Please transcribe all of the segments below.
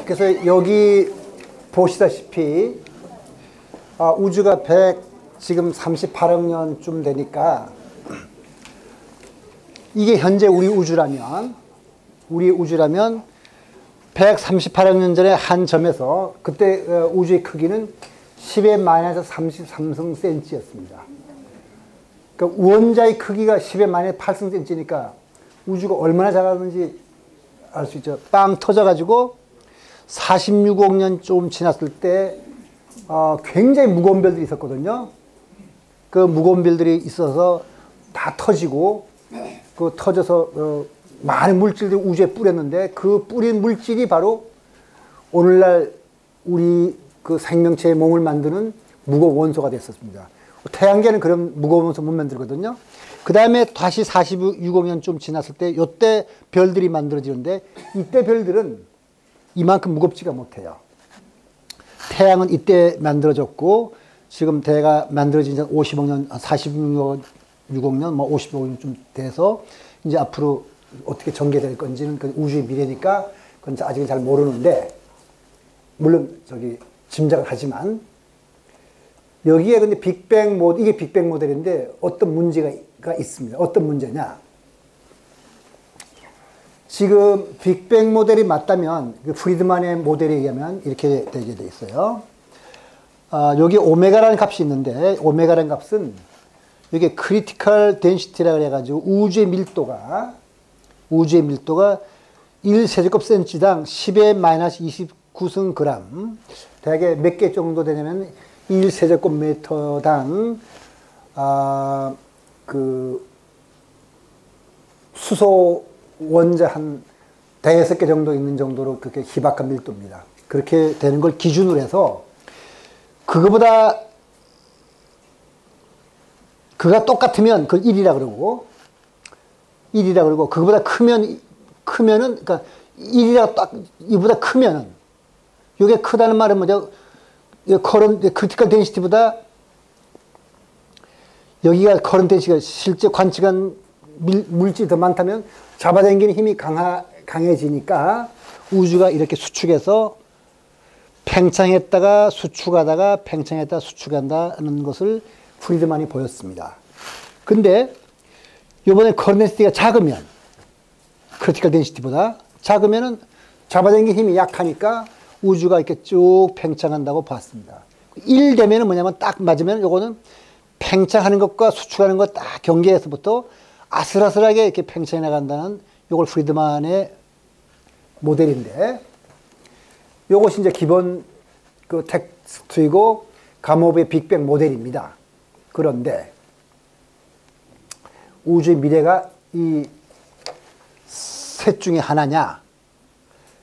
그래서 여기 보시다시피 우주가 지금 38억 년쯤 되니까 이게 현재 우리 우주라면 138억 년 전에 한 점에서 그때 우주의 크기는 10의 마이너스 33승 센치였습니다. 그러니까 원자의 크기가 10의 마이너스 8승 센치니까 우주가 얼마나 작았는지 알 수 있죠. 빵 터져가지고 46억 년 좀 지났을 때 굉장히 무거운 별들이 있었거든요. 그 무거운 별들이 있어서 다 터지고 그 터져서 많은 물질들이 우주에 뿌렸는데 그 뿌린 물질이 바로 오늘날 우리 그 생명체의 몸을 만드는 무거운 원소가 됐었습니다. 태양계는 그런 무거운 원소 못 만들거든요. 그 다음에 다시 46억 년 좀 지났을 때 이때 별들이 만들어지는데 이때 별들은 이만큼 무겁지가 못해요. 태양은 이때 만들어졌고 지금 대가 만들어진 지 50억 년, 46억 년, 뭐 50억 년쯤 돼서 이제 앞으로 어떻게 전개될 건지는 그 우주의 미래니까 그건 아직은 잘 모르는데 물론 짐작을 하지만 여기에 근데 빅뱅 모델, 이게 빅뱅 모델인데 어떤 문제가 있습니다. 어떤 문제냐? 지금 빅뱅 모델이 맞다면 프리드만의 모델에 의하면 이렇게 되게 돼 있어요. 여기 오메가라는 값이 있는데 오메가라는 값은 이게 크리티컬 덴시티라 그래가지고 우주의 밀도가 1세제곱 센치당 10의 마이너스 29승 그램 대개 몇 개 정도 되냐면 1세제곱미터당 그 수소 원자 한 5개 정도 있는 정도로 그렇게 희박한 밀도입니다. 그렇게 되는 걸 기준으로 해서 그거가 똑같으면 그걸 1이라 그러고 그거보다 크면은 그러니까 1이라 딱 이보다 크면은 이게 크다는 말은 뭐죠? 크리티컬 덴시티보다 여기가 커런트 덴시티가 실제 관측한 물질이 더 많다면 잡아당기는 힘이 강해지니까 우주가 이렇게 수축해서 팽창했다가 수축하다가 팽창했다가 수축한다는 것을 프리드만이 보였습니다. 근데 이번에 커런트 덴시티가 작으면 크리티컬 덴시티보다 작으면은 잡아당기는 힘이 약하니까 우주가 이렇게 쭉 팽창한다고 봤습니다. 1 되면은 뭐냐면 딱 맞으면 요거는 팽창하는 것과 수축하는 것 딱 경계에서부터 아슬아슬하게 이렇게 팽창해 나간다는 요걸 프리드만의 모델인데 요것이 이제 기본 그 텍스트이고 가모브의 빅뱅 모델입니다. 그런데 우주의 미래가 이 셋 중에 하나냐?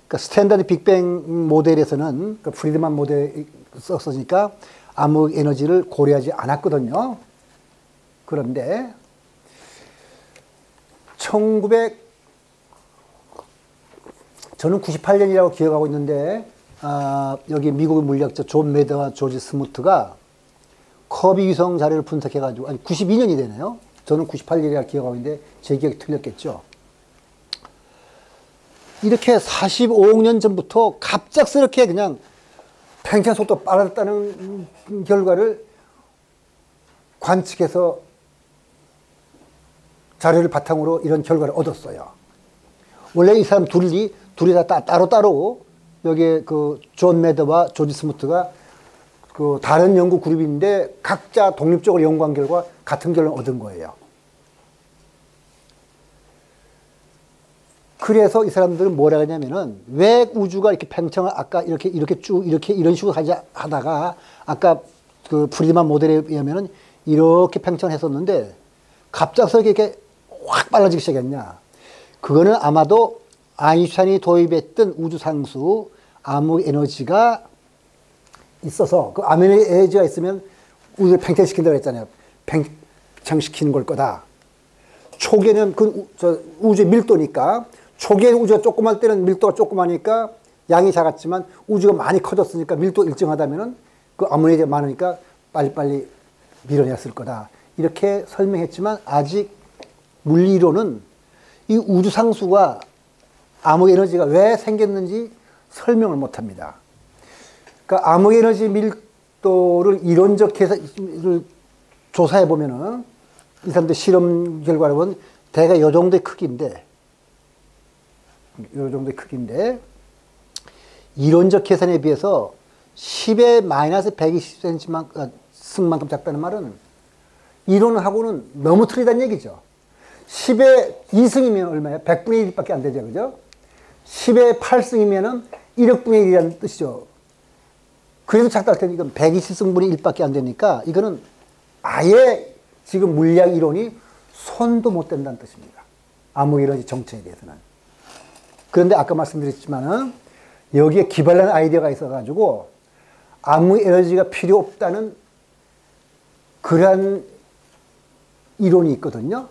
그러니까 스탠다드 빅뱅 모델에서는 그 프리드만 모델 썼으니까 암흑 에너지를 고려하지 않았거든요. 그런데 저는 98년이라고 기억하고 있는데 여기 미국의 물리학자 존 매더와 조지 스무트가 커비 위성 자료를 분석해가지고 92년이 되네요. 저는 98년이라고 기억하고 있는데 제 기억이 틀렸겠죠. 이렇게 45억 년 전부터 갑작스럽게 그냥 팽창 속도가 빨라졌다는 결과를 관측해서 자료를 바탕으로 이런 결과를 얻었어요. 원래 이 사람 둘이 다 따로따로 여기에 그 존 매더와 조지 스무트가 그 다른 연구 그룹인데 각자 독립적으로 연구한 결과 같은 결론을 얻은 거예요. 그래서 이 사람들은 뭐라 하냐면은 왜 우주가 이렇게 팽창을 아까 이렇게 쭉 이런 식으로 하다가 아까 그 프리드만 모델에 의하면은 이렇게 팽창을 했었는데 갑작스럽게 이렇게 확 빨라지기 시작했냐. 그거는 아마도 아인슈타인이 도입했던 우주상수 암흑 에너지가 있어서 그 암흑 에너지가 있으면 우주를 팽창시킨다고 했잖아요. 팽창시키는 걸 거다. 초기에는 우주의 밀도니까 초기에는 우주가 조그만 때는 밀도가 조그마니까 양이 작았지만 우주가 많이 커졌으니까 밀도 일정하다면은 그 암흑 에너지가 많으니까 빨리빨리 밀어냈을 거다. 이렇게 설명했지만 아직 물리로는 이 우주상수가 암흑 에너지가 왜 생겼는지 설명을 못합니다. 그러니까 암흑에너지 밀도를 이론적 계산을 조사해 보면은 이 사람들 실험 결과를 보면 대략 이 정도의 크기인데, 이론적 계산에 비해서 10의 마이너스 120cm 승만큼 작다는 말은 이론하고는 너무 틀리다는 얘기죠. 10의 2승이면 얼마예요? 100분의 1밖에 안 되죠. 그죠? 10의 8승이면은 1억 분의 1이라는 뜻이죠. 그래도 작다 할 때는 이건 120승분의 1밖에 안 되니까 이거는 아예 지금 물리학 이론이 손도 못 댄다는 뜻입니다. 암흑에너지 정체에 대해서는. 그런데 아까 말씀드렸지만은 여기에 기발한 아이디어가 있어가지고 암흑에너지가 필요 없다는 그러한 이론이 있거든요.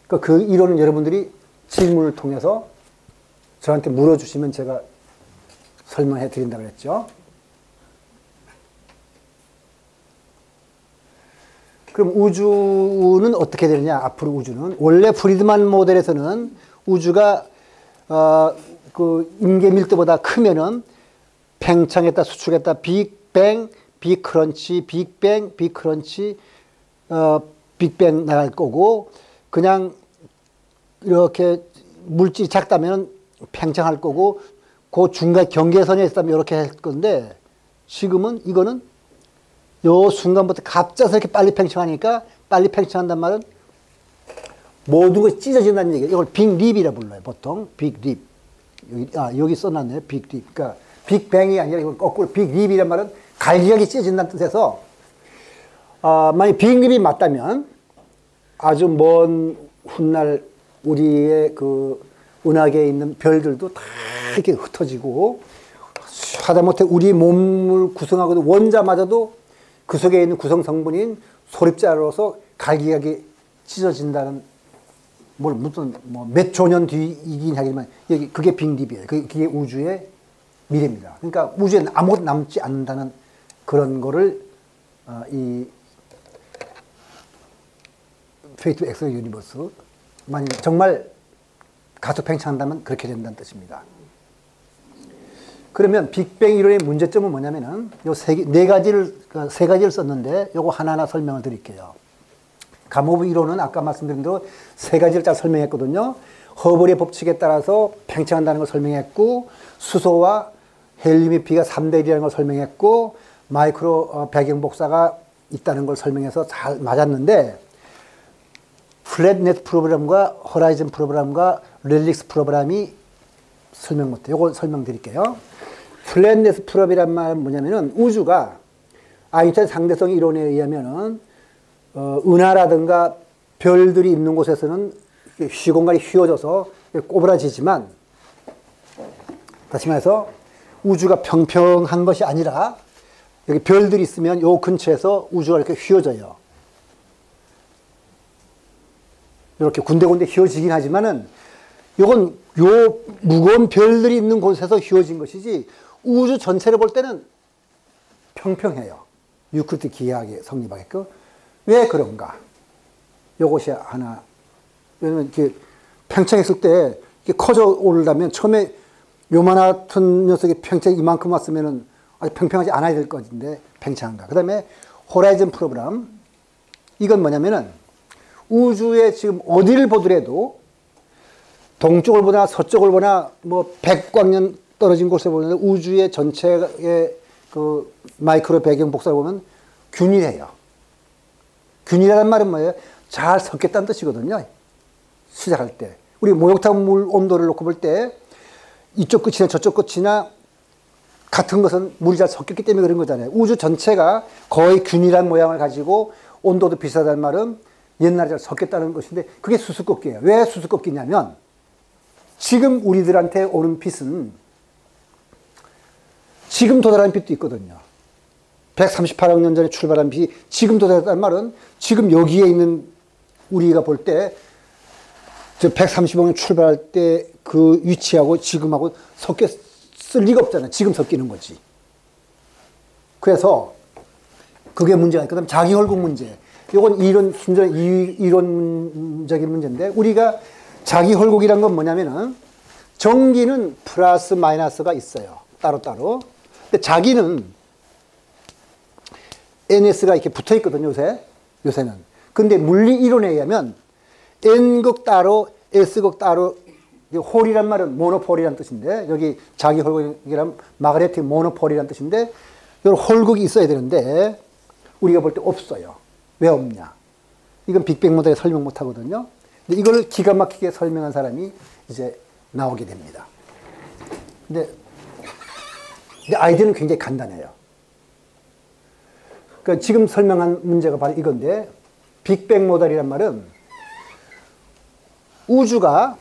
그 이론은 여러분들이 질문을 통해서 저한테 물어주시면 제가 설명해 드린다고 그랬죠. 그럼 우주는 어떻게 되느냐? 앞으로 우주는 원래 프리드만 모델에서는 우주가 그 임계 밀도보다 크면은 팽창했다 수축했다 빅뱅 빅크런치 빅뱅 빅크런치 빅뱅 나갈 거고, 그냥 이렇게 물질이 작다면 팽창할 거고, 그 중간 경계선에 있다면 이렇게 할 건데, 지금은 이거는 요 순간부터 갑작스럽게 빨리 팽창하니까, 빨리 팽창한단 말은 모든 것이 찢어진다는 얘기예요. 이걸 빅립이라 불러요, 보통. 빅립. 여기 써놨네요, 빅립. 그러니까 빅뱅이 아니라 이걸 거꾸로 빅립이란 말은 갈기갈기 찢어진다는 뜻에서, 만약 빅립이 맞다면 아주 먼 훗날 우리의 그 은하계에 있는 별들도 다 이렇게 흩어지고, 하다못해 우리 몸을 구성하고 있는 원자마저도 그 속에 있는 구성 성분인 소립자로서 갈기갈기 찢어진다는, 무슨 몇 조년 뒤이긴 하지만 여기 그게 빅립이에요. 그게 우주의 미래입니다. 그러니까 우주에 아무것도 남지 않는다는 그런 거를 이 페이트 엑소 유니버스, 만약 정말 가속 팽창한다면 그렇게 된다는 뜻입니다. 그러면 빅뱅 이론의 문제점은 뭐냐면은 요 세 가지를 썼는데 요거 하나하나 설명을 드릴게요. 가모브 이론은 아까 말씀드린 대로 세 가지를 잘 설명했거든요. 허블의 법칙에 따라서 팽창한다는 걸 설명했고, 수소와 헬륨이 비가 3대 1이라는 걸 설명했고, 마이크로 배경 복사가 있다는 걸 설명해서 잘 맞았는데, 플랫넷 프로그램과 호라이즌 프로그램과 렐릭스 프로그램이 설명 못해요. 이걸 설명드릴게요. 플랫넷 프로그램이란 말은 뭐냐면은 우주가 아인슈타인 상대성 이론에 의하면은 은하라든가 별들이 있는 곳에서는 시공간이 휘어져서 꼬부라지지만, 다시 말해서 우주가 평평한 것이 아니라 여기 별들이 있으면 요 근처에서 우주가 이렇게 휘어져요. 이렇게 군데군데 휘어지긴 하지만은 요건 요 무거운 별들이 있는 곳에서 휘어진 것이지 우주 전체를 볼 때는 평평해요. 유클리드 기하학이 성립하게끔. 왜 그런가? 요것이 하나. 왜냐면 이렇게 팽창했을 때 이렇게 커져 오르려면 처음에 요만한 녀석이 팽창이 이만큼 왔으면은 아주 평평하지 않아야 될 것인데 팽창한가. 그 다음에 호라이즌 프로그램. 이건 뭐냐면은 우주에 지금 어디를 보더라도 동쪽을 보나 서쪽을 보나 뭐 100광년 떨어진 곳에 보면 우주의 전체의 그 마이크로 배경 복사를 보면 균일해요. 균일이라는 말은 뭐예요? 잘 섞였다는 뜻이거든요. 시작할 때. 우리 목욕탕 물 온도를 놓고 볼 때 이쪽 끝이나 저쪽 끝이나 같은 것은 물이 잘 섞였기 때문에 그런 거잖아요. 우주 전체가 거의 균일한 모양을 가지고 온도도 비슷하다는 말은 옛날에 잘 섞였다는 것인데 그게 수수께끼예요. 왜 수수께끼냐면 지금 우리들한테 오는 빛은 지금 도달한 빛도 있거든요. 138억 년 전에 출발한 빛이 지금 도달했다는 말은 지금 여기에 있는 우리가 볼 때 저 130억 년 출발할 때 그 위치하고 지금하고 섞였을 리가 없잖아요. 지금 섞이는 거지. 그래서 그게 문제가 있고, 그다음 자기 혈국 문제. 이건 이론적인 문제인데, 우리가 자기 혈국이란 건 뭐냐면은 전기는 플러스 마이너스가 있어요. 따로따로. 근데 자기는 ns가 이렇게 붙어 있거든요, 요새는. 근데 물리 이론에 의하면 n극 따로, s극 따로, 홀이란 말은 모노폴이란 뜻인데, 여기 자기 홀극이란 마그네틱 모노폴이란 뜻인데, 이런 홀극이 있어야 되는데, 우리가 볼 때 없어요. 왜 없냐? 이건 빅뱅 모델에 설명 못 하거든요. 근데 이걸 기가 막히게 설명한 사람이 이제 나오게 됩니다. 근데 아이디어는 굉장히 간단해요. 그러니까 지금 설명한 문제가 바로 이건데, 빅뱅 모델이란 말은 우주가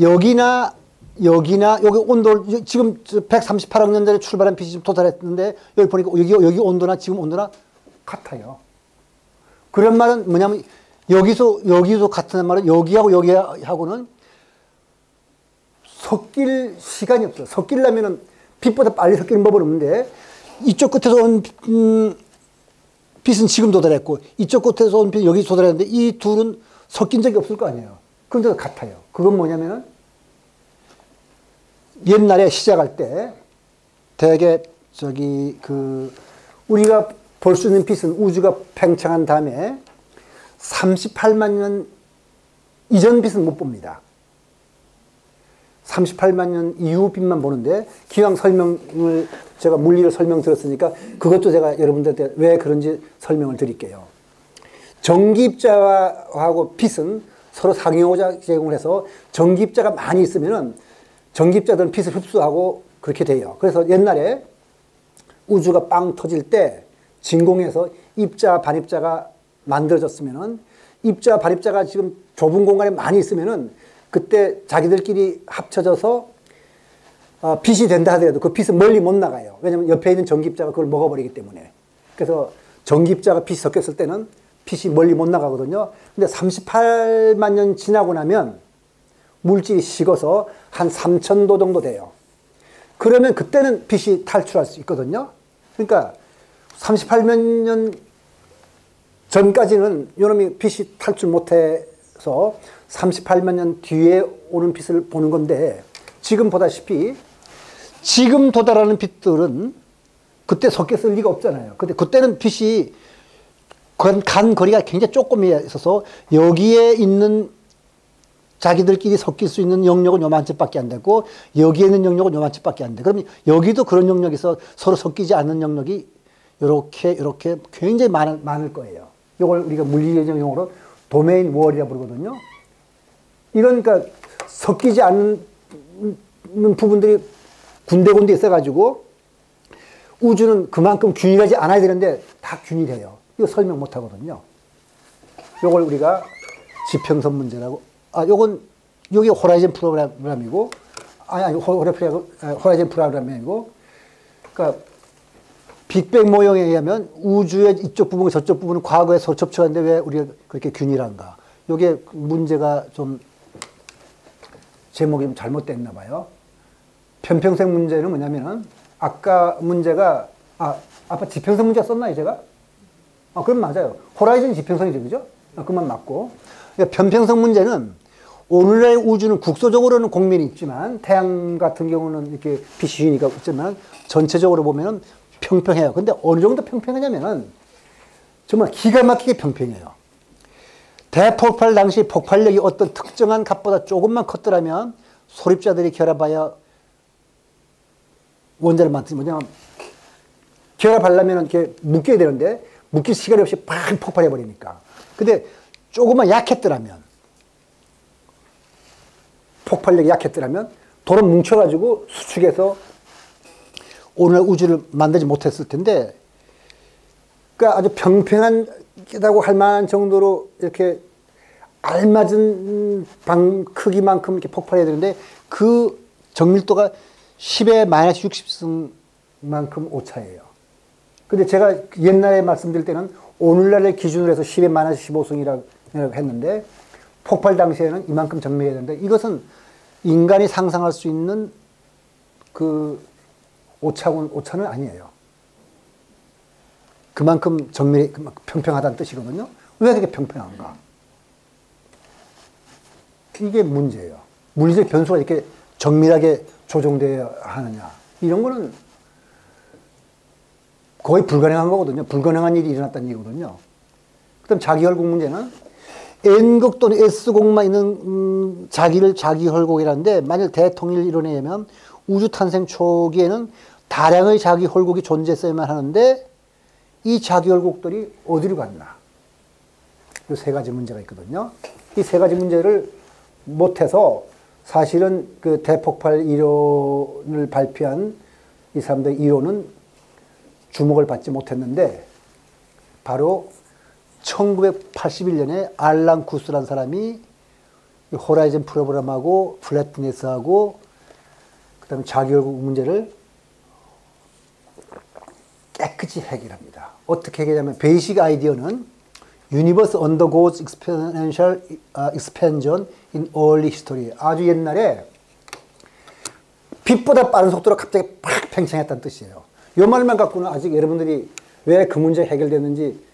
여기나 여기 온도, 지금 138억 년 전에 출발한 빛이 좀 도달했는데, 여기 보니까 여기 온도나 지금 온도나 같아요. 그런 말은 뭐냐면, 여기서 같은 말은 여기하고 여기하고는 섞일 시간이 없어요. 섞이려면은 빛보다 빨리 섞이는 법은 없는데, 이쪽 끝에서 온 빛은 지금 도달했고, 이쪽 끝에서 온 빛은 여기 도달했는데, 이 둘은 섞인 적이 없을 거 아니에요. 그런데도 같아요. 그건 뭐냐면은, 옛날에 시작할 때, 대개, 우리가 볼 수 있는 빛은 우주가 팽창한 다음에 38만 년 이전 빛은 못 봅니다. 38만 년 이후 빛만 보는데, 기왕 제가 물리를 설명드렸으니까 그것도 제가 여러분들한테 왜 그런지 설명을 드릴게요. 전기입자하고 빛은 서로 상호작용을 해서 전기입자가 많이 있으면은 전기입자들은 빛을 흡수하고 그렇게 돼요. 그래서 옛날에 우주가 빵 터질 때 진공에서 입자, 반입자가 만들어졌으면은, 입자, 반입자가 지금 좁은 공간에 많이 있으면은 그때 자기들끼리 합쳐져서 빛이 된다 하더라도 그 빛은 멀리 못 나가요. 왜냐하면 옆에 있는 전기입자가 그걸 먹어버리기 때문에. 그래서 전기입자가 빛이 섞였을 때는 빛이 멀리 못 나가거든요. 근데 38만 년 지나고 나면 물질이 식어서 한 3000도 정도 돼요. 그러면 그때는 빛이 탈출할 수 있거든요. 그러니까 38만 년 전까지는 요놈이 빛이 탈출 못해서 38만 년 뒤에 오는 빛을 보는 건데, 지금 보다시피 지금 도달하는 빛들은 그때 섞였을 리가 없잖아요. 근데 그때는 빛이 간 거리가 굉장히 조금이어 있어서 여기에 있는 자기들끼리 섞일 수 있는 영역은 요만큼밖에 안 되고, 여기에 있는 영역은 요만큼밖에 안 돼. 그럼 여기도 그런 영역에서 서로 섞이지 않는 영역이 이렇게 굉장히 많을 거예요. 이걸 우리가 물리적 용어로 도메인 월이라고 부르거든요. 이런, 그러니까 섞이지 않는 부분들이 군데군데 있어가지고 우주는 그만큼 균일하지 않아야 되는데 다 균일해요. 이거 설명 못 하거든요. 이걸 우리가 지평선 문제라고, 여기 호라이즌 프로그램이고, 호라이즌 프로그램이고, 그러니까 빅뱅 모형에 의하면 우주의 이쪽 부분과 저쪽 부분은 과거에 서로 접촉하는데 왜 우리가 그렇게 균일한가? 이게 문제가 좀 제목이 좀 잘못됐나 봐요. 편평생 문제는 뭐냐면은, 아까 문제가, 아까 지평선 문제 썼나요, 제가? 그럼 맞아요. 호라이즌 지평선이죠, 그죠? 그만 맞고. 그러니까 편평성 문제는 오늘의 우주는 국소적으로는 공면이 있지만, 태양 같은 경우는 이렇게 빛이 휘니까 있지만, 전체적으로 보면은 평평해요. 근데 어느 정도 평평하냐면은, 정말 기가 막히게 평평해요. 대폭발 당시 폭발력이 어떤 특정한 값보다 조금만 컸더라면 소립자들이 결합하여 원자를 만들지, 뭐냐면, 결합하려면 이렇게 묶여야 되는데, 묶일 시간이 없이 팍 폭발해버리니까. 근데 조금만 약했더라면, 폭발력이 약했더라면, 돌은 뭉쳐가지고 수축해서 오늘 우주를 만들지 못했을 텐데, 그러니까 아주 평평하다고 할 만한 정도로 이렇게 알맞은 방 크기만큼 이렇게 폭발해야 되는데, 그 정밀도가 10의 마이너스 60승만큼 오차예요. 근데 제가 옛날에 말씀드릴 때는 오늘날을 기준으로 해서 10의 마이너스 15승이라고 했는데, 폭발 당시에는 이만큼 정밀해야 되는데, 이것은 인간이 상상할 수 있는 그 오차는 아니에요. 그만큼 정밀히 평평하다는 뜻이거든요. 왜 그렇게 평평한가? 이게 문제예요. 물리적 변수가 이렇게 정밀하게 조정되어야 하느냐. 이런 거는 거의 불가능한 거거든요. 불가능한 일이 일어났다는 얘기거든요. 그다음 자기혈곡 문제는 N극 또는 S극만 있는 자기를 자기혈곡이라는데, 만일 대통일 이론에 의하면 우주 탄생 초기에는 다량의 자기혈곡이 존재했어야만 하는데 이 자기혈곡들이 어디로 갔나? 이 세 가지 문제가 있거든요. 이 세 가지 문제를 못해서 사실은 그 대폭발 이론을 발표한 이 사람들의 이론은 주목을 받지 못했는데, 바로 1981년에 알란 구스라는 사람이 호라이즌 프로그램하고 플래트네스하고 그다음에 자기혈곡 문제를 깨끗이 해결합니다. 어떻게 해결하냐면, 베이직 아이디어는 Universe undergoes exponential expansion in early history. 아주 옛날에 빛보다 빠른 속도로 갑자기 팍 팽창했다는 뜻이에요. 이 말만 갖고는 아직 여러분들이 왜 그 문제 해결됐는지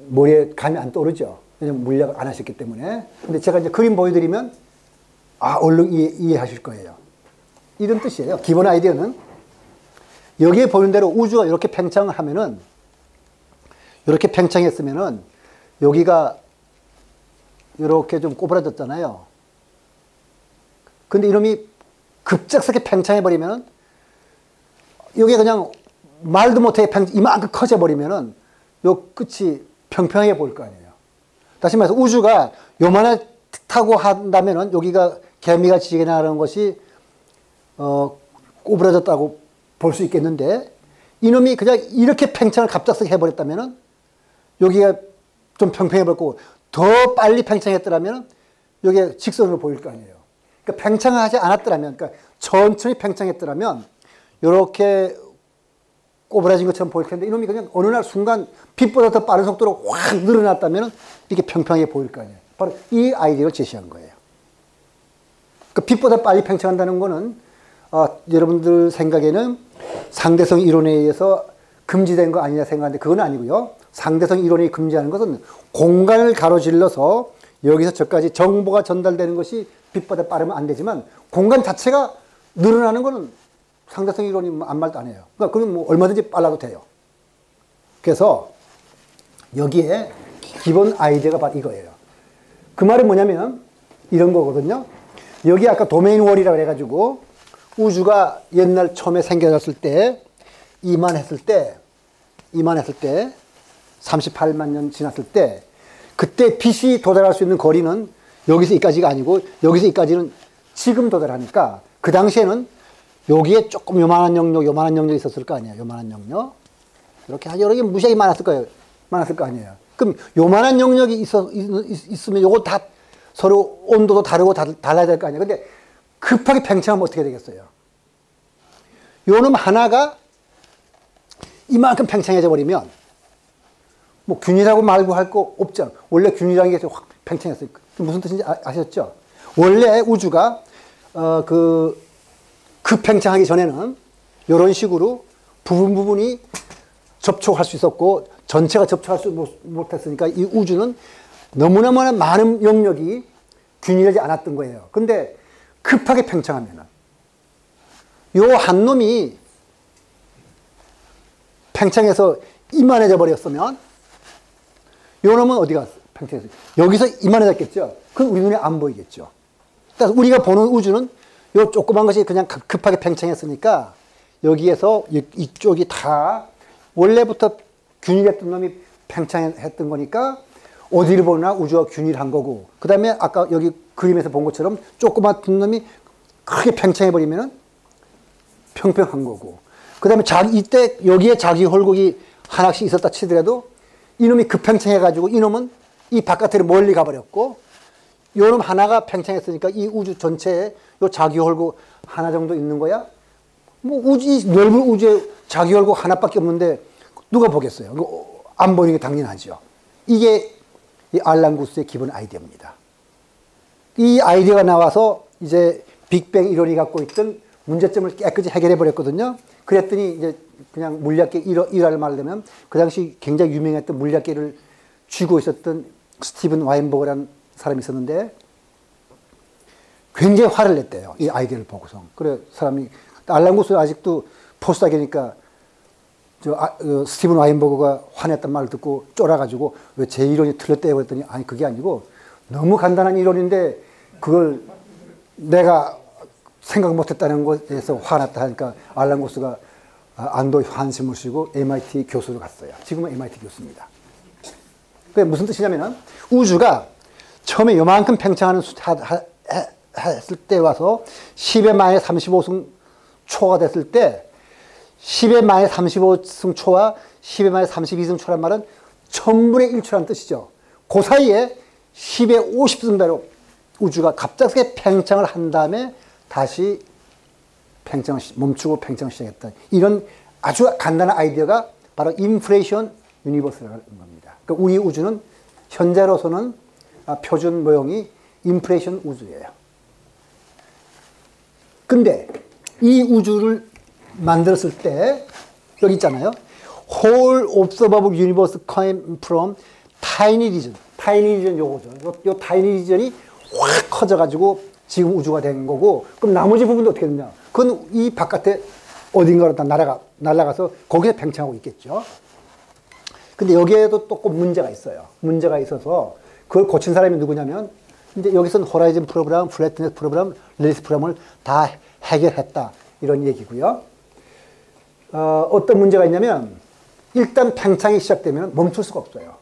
머리에 감이 안 떠오르죠. 왜냐면 물리학을 안 하셨기 때문에. 근데 제가 이제 그림 보여드리면 얼른 이해하실 거예요. 이런 뜻이에요. 기본 아이디어는 여기에 보이는 대로 우주가 이렇게 팽창을 하면은, 이렇게 팽창했으면은 여기가 이렇게 좀 꼬부라졌잖아요. 근데 이놈이 급작스럽게 팽창해버리면은 여기가 그냥 말도 못해 이만큼 커져버리면은 요 끝이 평평하게 보일 거 아니에요. 다시 말해서 우주가 요만하다고 한다면은 여기가 개미가 지게 나가는 것이 꼬부라졌다고 볼 수 있겠는데, 이놈이 그냥 이렇게 팽창을 갑작스럽게 해버렸다면은 여기가 좀 평평해버렸고, 더 빨리 팽창했더라면 여기가 직선으로 보일 거 아니에요. 그러니까 팽창을 하지 않았더라면, 그러니까 천천히 팽창했더라면 이렇게 꼬부라진 것처럼 보일 텐데, 이놈이 그냥 어느 날 순간 빛보다 더 빠른 속도로 확 늘어났다면 이렇게 평평하게 보일 거 아니에요. 바로 이 아이디어를 제시한 거예요. 그러니까 빛보다 빨리 팽창한다는 거는 여러분들 생각에는 상대성 이론에 의해서 금지된 거 아니냐 생각하는데, 그건 아니고요. 상대성 이론이 금지하는 것은 공간을 가로질러서 여기서 저까지 정보가 전달되는 것이 빛보다 빠르면 안 되지만, 공간 자체가 늘어나는 거는 상대성 이론이 아무 말도 안 해요. 그러니까 그건 뭐 얼마든지 빨라도 돼요. 그래서 여기에 기본 아이디어가 바로 이거예요. 그 말은 뭐냐면 이런 거거든요. 여기 아까 도메인 월이라고 해가지고 우주가 옛날 처음에 생겨졌을 때, 이만했을 때 38만 년 지났을 때, 그때 빛이 도달할 수 있는 거리는 여기서 여기까지가 아니고 여기서 여기까지는 지금 도달하니까, 그 당시에는 여기에 조금 요만한 영역이 있었을 거 아니에요. 요만한 영역. 이렇게 여러 개 무지하게 많았을 거예요. 많았을 거 아니에요. 그럼 요만한 영역이 있으면 요거 다 서로 온도도 다르고 달라야 될 거 아니에요. 근데 급하게 팽창하면 어떻게 되겠어요? 요놈 하나가 이만큼 팽창해져 버리면 뭐 균이라고 말고 할 거 없잖아. 원래 균이라는 게 확 팽창했어요. 무슨 뜻인지 아셨죠? 원래 우주가 급팽창하기 전에는 이런 식으로 부분이 접촉할 수 있었고 전체가 접촉할 수 못했으니까 이 우주는 너무나 많은 영역이 균일하지 않았던 거예요. 근데 급하게 팽창하면은 요 한 놈이 팽창해서 이만해져 버렸으면 요 놈은 어디가 팽창했어요? 여기서 이만해졌겠죠? 그럼 우리 눈에 안 보이겠죠? 그러니까 우리가 보는 우주는 요 조그만 것이 그냥 급하게 팽창했으니까 여기에서 이쪽이 다 원래부터 균일했던 놈이 팽창했던 거니까 어디를 보나 우주가 균일한 거고, 그 다음에 아까 여기 그림에서 본 것처럼 조그만 놈이 크게 팽창해버리면 평평한 거고, 그 다음에 이때 여기에 자기 홀곡이 하나씩 있었다 치더라도 이놈이 급팽창해가지고 이놈은 이 바깥으로 멀리 가버렸고, 요놈 하나가 팽창했으니까 이 우주 전체에 요 자기 홀곡 하나 정도 있는 거야? 뭐 넓은 우주에 자기 홀곡 하나밖에 없는데 누가 보겠어요? 안 보이는 게 당연하죠. 이게 이 알란 구스의 기본 아이디어입니다. 이 아이디어가 나와서 이제 빅뱅 이론이 갖고 있던 문제점을 깨끗이 해결해 버렸거든요. 그랬더니 이제 그냥 물리학계 일화를 말하면 그 당시 굉장히 유명했던 물리학계를 쥐고 있었던 스티븐 와인버그라는 사람이 있었는데 굉장히 화를 냈대요. 이 아이디어를 보고서. 그래 사람이 알란 구스는 아직도 포스닥이니까 스티븐 와인버그가 화냈단 말을 듣고 쫄아가지고 왜 제 이론이 틀렸대요 그랬더니 아니 그게 아니고 너무 간단한 이론인데 그걸 내가 생각 못했다는 것에서 화났다 하니까 알란 구스가 안도의 한숨을 쉬고 MIT 교수로 갔어요. 지금은 MIT 교수입니다. 그게 무슨 뜻이냐면은 우주가 처음에 요만큼 팽창하는 했을 때 와서 10의 마이너스 35승 초가 됐을 때 10의 마이너스 35승 초와 10의 마이너스 32승 초란 말은 1000분의 1초라는 뜻이죠. 그 사이에 10의 50승배로 우주가 갑작스럽게 팽창을 한 다음에 다시 멈추고 팽창을 시작했다. 이런 아주 간단한 아이디어가 바로 인플레이션 유니버스라는 겁니다. 그러니까 우리 우주는 현재로서는 표준 모형이 인플레이션 우주예요. 근데 이 우주를 만들었을 때 여기 있잖아요. Whole observable universe came from tiny region. tiny region 요거죠. 요 tiny region이 확 커져가지고 지금 우주가 된 거고 그럼 나머지 부분도 어떻게 되냐. 그건 이 바깥에 어딘가로 다 날아가서 거기에 팽창하고 있겠죠. 근데 여기에도 또 꼭 문제가 있어요. 문제가 있어서 그걸 고친 사람이 누구냐면 이제 여기서는 호라이즌 프로그램, 플래트넷 프로그램, 릴리스 프로그램을 다 해결했다. 이런 얘기고요. 어떤 문제가 있냐면 일단 팽창이 시작되면 멈출 수가 없어요.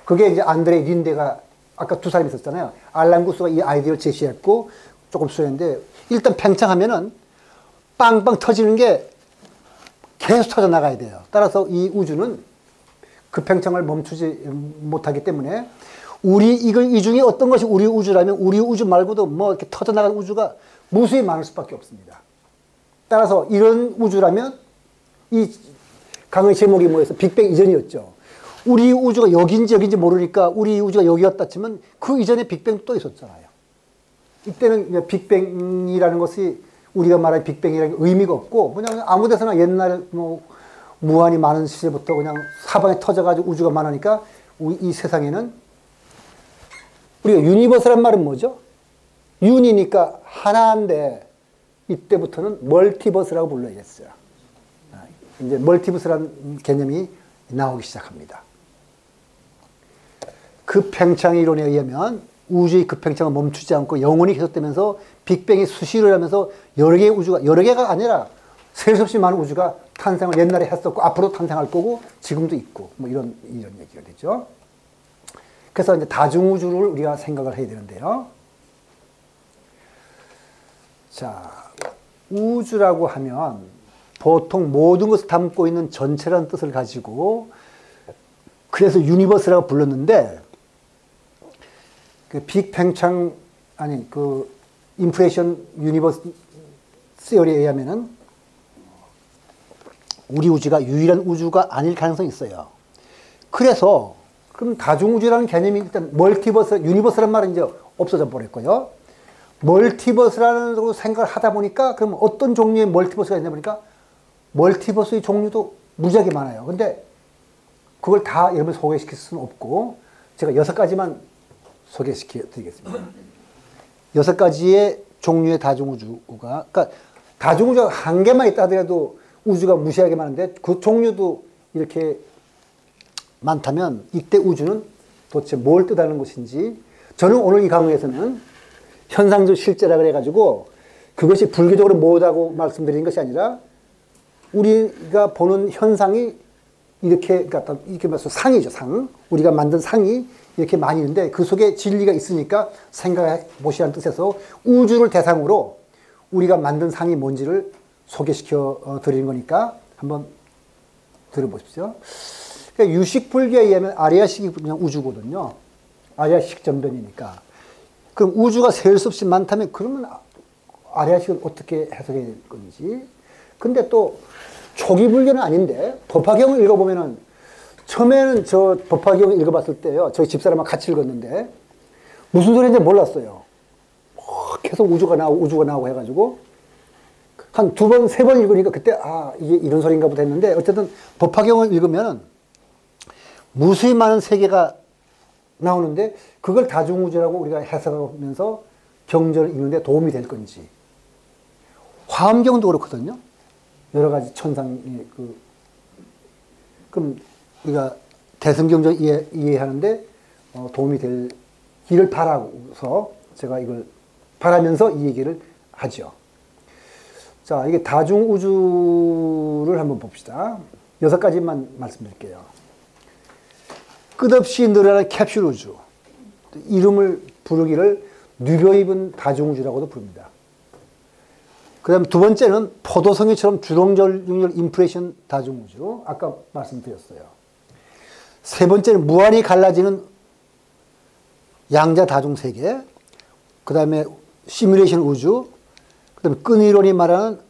그게 이제 안드레 린데가 아까 두 사람이 있었잖아요. 알란 구스가 이 아이디어를 제시했고 조금 수행했는데 일단 팽창하면은 빵빵 터지는 게 계속 터져 나가야 돼요. 따라서 이 우주는 그 팽창을 멈추지 못하기 때문에 이 중에 어떤 것이 우리 우주라면 우리 우주 말고도 뭐 이렇게 터져 나가는 우주가 무수히 많을 수밖에 없습니다. 따라서 이런 우주라면 이 강의 제목이 뭐였어? 빅뱅 이전이었죠. 우리 우주가 여기인지 모르니까 우리 우주가 여기였다 치면 그 이전에 빅뱅도 또 있었잖아요. 이때는 빅뱅이라는 것이 우리가 말하는 빅뱅이라는 의미가 없고 그냥 아무 데서나 옛날 뭐 무한히 많은 시절부터 그냥 사방에 터져가지고 우주가 많으니까 이 세상에는 우리가 유니버스란 말은 뭐죠? 윤이니까 하나인데 이때부터는 멀티버스라고 불러야겠어요. 이제 멀티버스라는 개념이 나오기 시작합니다. 급팽창 이론에 의하면 우주의 급팽창은 멈추지 않고 영원히 계속되면서 빅뱅이 수시를 하면서 여러 개의 우주가, 여러 개가 아니라 셀 수 없이 많은 우주가 탄생을 옛날에 했었고 앞으로 탄생할 거고 지금도 있고 뭐 이런 얘기가 되죠. 그래서 이제 다중우주를 우리가 생각을 해야 되는데요. 자, 우주라고 하면 보통 모든 것을 담고 있는 전체라는 뜻을 가지고 그래서 유니버스라고 불렀는데 그 빅팽창 그 인플레이션 유니버스 시어리에 의하면은 우리 우주가 유일한 우주가 아닐 가능성이 있어요. 그래서 그럼 다중우주라는 개념이 일단 멀티버스, 유니버스란 말은 이제 없어져 버렸고요. 멀티버스라는 생각을 하다 보니까 그럼 어떤 종류의 멀티버스가 있냐 보니까 멀티버스의 종류도 무지하게 많아요. 근데 그걸 다 여러분 소개시킬 수는 없고 제가 6가지만 소개시켜 드리겠습니다. 6가지의 종류의 다중우주가, 그러니까 다중우주가 한 개만 있다 하더라도 우주가 무시하게 많은데 그 종류도 이렇게 많다면 이때 우주는 도대체 뭘 뜻하는 것인지 저는 오늘 이 강의에서는 현상적 실제라 그래가지고 그것이 불교적으로 뭐라고 말씀드리는 것이 아니라 우리가 보는 현상이 이렇게, 그러니까 이렇게 말해서 상이죠, 상. 우리가 만든 상이 이렇게 많이 있는데 그 속에 진리가 있으니까 생각해 보시라는 뜻에서 우주를 대상으로 우리가 만든 상이 뭔지를 소개시켜 드리는 거니까 한번 들어보십시오. 그러니까 유식불교에 의하면 아리아식이 그냥 우주거든요. 아리아식 전변이니까. 그럼 우주가 셀 수 없이 많다면 그러면 아리아식은 어떻게 해석해야 될 건지. 근데 또 초기 불교는 아닌데 법화경을 읽어보면은 처음에는 저 법화경을 읽어봤을 때요. 저희 집사람하고 같이 읽었는데 무슨 소리인지 몰랐어요. 계속 우주가 나오고 해가지고 한 2번, 3번 읽으니까 그때 이게 이런 소리인가 보다 했는데 어쨌든 법화경을 읽으면 무수히 많은 세계가 나오는데 그걸 다중우주라고 우리가 해석하면서 경전을 읽는데 도움이 될 건지 화엄경도 그렇거든요. 여러 가지 천상의 그럼 우리가 대성경전 이해하는데 도움이 될 길을 바라서 제가 이걸 바라면서 이 얘기를 하죠. 자, 이게 다중우주를 한번 봅시다. 6가지만 말씀드릴게요. 끝없이 늘어나는 캡슐 우주. 이름을 부르기를 누벼입은 다중우주라고도 부릅니다. 그 다음 두 번째는 포도성이처럼 주렁절중절 인프레션 다중우주. 아까 말씀드렸어요. 세 번째는 무한히 갈라지는 양자 다중세계. 그 다음에 시뮬레이션 우주. 그 다음에 끈이론이 말하는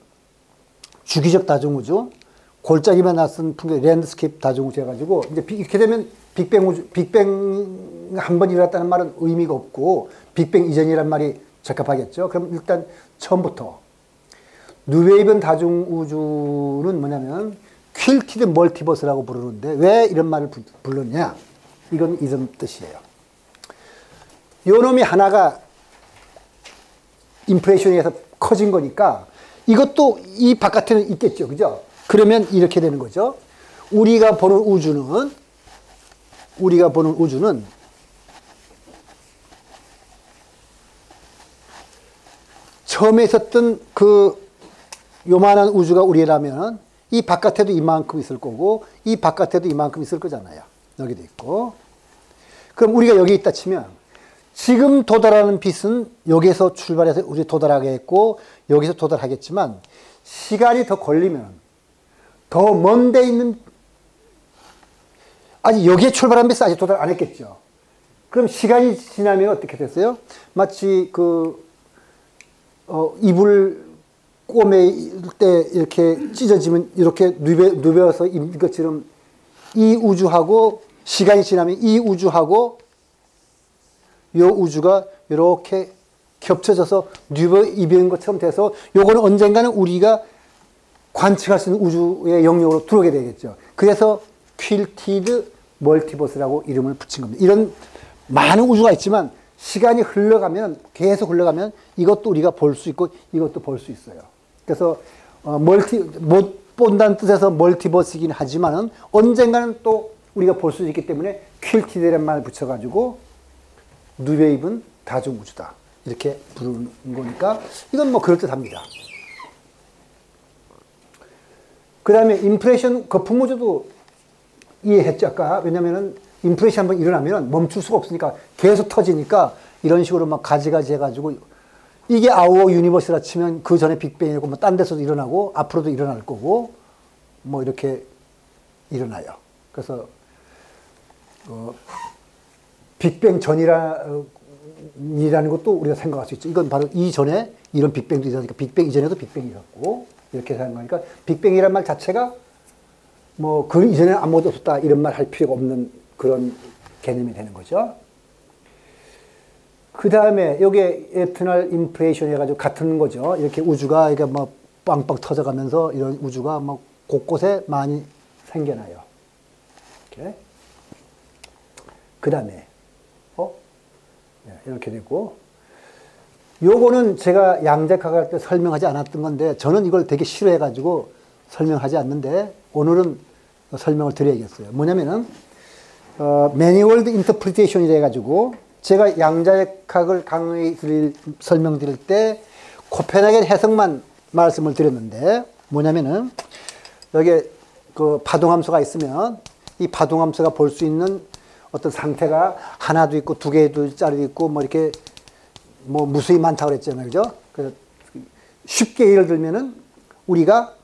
주기적 다중우주. 골짜기만 낯선 풍경 랜드스케이프 다중우주 해가지고 이제 이렇게 되면 빅뱅 우주, 빅뱅 한 번 일어났다는 말은 의미가 없고 빅뱅 이전이란 말이 적합하겠죠. 그럼 일단 처음부터 뉴웨이븐 다중우주는 뭐냐면 퀼티드 멀티버스라고 부르는데 왜 이런 말을 불렀냐? 이건 이런 뜻이에요. 요 놈이 하나가 인프레션에 의해서 커진 거니까 이것도 이 바깥에는 있겠죠. 그죠? 그러면 이렇게 되는 거죠. 우리가 보는 우주는 처음에 있었던 그 요만한 우주가 우리라면 이 바깥에도 이만큼 있을 거고 이 바깥에도 이만큼 있을 거잖아요. 여기도 있고. 그럼 우리가 여기 있다 치면 지금 도달하는 빛은 여기서 출발해서 우리 도달하겠고 여기서 도달하겠지만 시간이 더 걸리면 더 먼 데 있는 아직 여기에 출발한 빛은 아직 도달 안 했겠죠. 그럼 시간이 지나면 어떻게 됐어요? 마치 이불 꼬매일 때 이렇게 찢어지면 이렇게 누벼서 입는 것처럼 이 우주하고 시간이 지나면 이 우주하고 이 우주가 이렇게 겹쳐져서 입은 것처럼 돼서 요거는 언젠가는 우리가 관측할 수 있는 우주의 영역으로 들어오게 되겠죠. 그래서 퀼티드 멀티버스라고 이름을 붙인 겁니다. 이런 많은 우주가 있지만 시간이 계속 흘러가면 이것도 우리가 볼 수 있고 이것도 볼 수 있어요. 그래서 못 본다는 뜻에서 멀티버스이긴 하지만은 언젠가는 또 우리가 볼 수 있기 때문에 퀼티드라는 말을 붙여가지고 뉴웨이븐 다중우주다. 이렇게 부르는 거니까 이건 뭐 그럴듯합니다. 그 다음에 인프레션 거품우주도 이해했죠, 아까. 왜냐면은 인프레션 한번 일어나면 멈출 수가 없으니까 계속 터지니까 이런 식으로 막 가지가지 해가지고 이게 아우어 유니버스라 치면 그 전에 빅뱅이고 뭐 딴 데서도 일어나고 앞으로도 일어날 거고 뭐 이렇게 일어나요. 그래서 빅뱅 전이라는 것도 우리가 생각할 수 있죠. 이건 바로 이전에 이런 빅뱅도 있으니까 빅뱅 이전에도 빅뱅이 있었고 이렇게 생각하니까 빅뱅이란 말 자체가 뭐 그 이전에 아무것도 없었다 이런 말 할 필요가 없는 그런 개념이 되는 거죠. 그 다음에 여기에 에터널 인프레이션 해가지고 같은 거죠. 이렇게 우주가 이게 뭐 빵빵 터져가면서 이런 우주가 뭐 곳곳에 많이 생겨나요. 이렇게. 그 다음에 이렇게 되고 요거는 제가 양자과학 할 때 설명하지 않았던 건데 저는 이걸 되게 싫어해가지고 설명하지 않는데 오늘은 설명을 드려야겠어요. 뭐냐면은 매니월드 인터프리테이션이라 해가지고 제가 양자역학을 설명드릴 때 코펜하겐 해석만 말씀을 드렸는데 뭐냐면은 여기에 그 파동함수가 있으면 이 파동함수가 볼 수 있는 어떤 상태가 하나도 있고 두 개도 짜리 있고 뭐 이렇게 뭐 무수히 많다고 그랬잖아요. 그죠? 그래서 쉽게 예를 들면은 우리가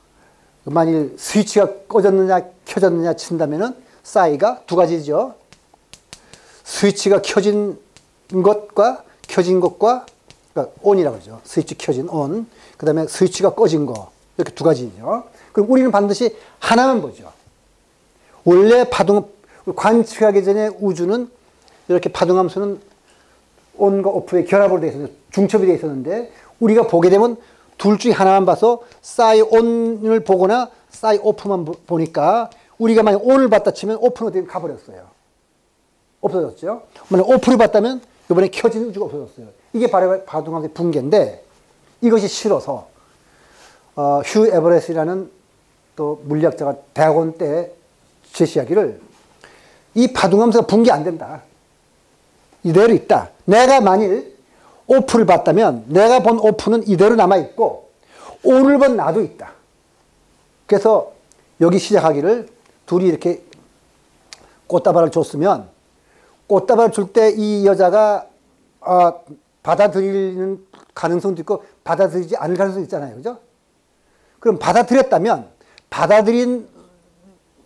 만일 스위치가 꺼졌느냐 켜졌느냐 친다면은 싸이가 두 가지죠. 스위치가 켜진 것과 그러니까 온이라고 그러죠. 스위치 켜진 온. 그 다음에 스위치가 꺼진 거. 이렇게 두 가지죠. 그럼 우리는 반드시 하나만 보죠. 원래 관측하기 전에 우주는 이렇게 파동함수는 온과 오프의 결합으로 되어 있었는데 중첩이 되어 있었는데 우리가 보게 되면 둘 중에 하나만 봐서 싸이 온을 보거나 싸이 오프만 보니까 우리가 만약 온을 봤다 치면 오프는 어떻게 가버렸어요. 없어졌죠. 만약 오프를 봤다면 이번에 켜진 우주가 없어졌어요. 이게 바로 파동함수의 붕괴인데 이것이 싫어서 휴 에버렛이라는 또 물리학자가 대학원 때 제시하기를 이 파동함수가 붕괴 안 된다. 이대로 있다. 내가 만일 오프를 봤다면 내가 본 오프는 이대로 남아있고 O를 본 나도 있다. 그래서 여기 시작하기를 둘이 이렇게 꽃다발을 줬으면 꽃다발을 줄 때 이 여자가 받아들이는 가능성도 있고 받아들이지 않을 가능성도 있잖아요. 그죠? 그럼 받아들였다면 받아들인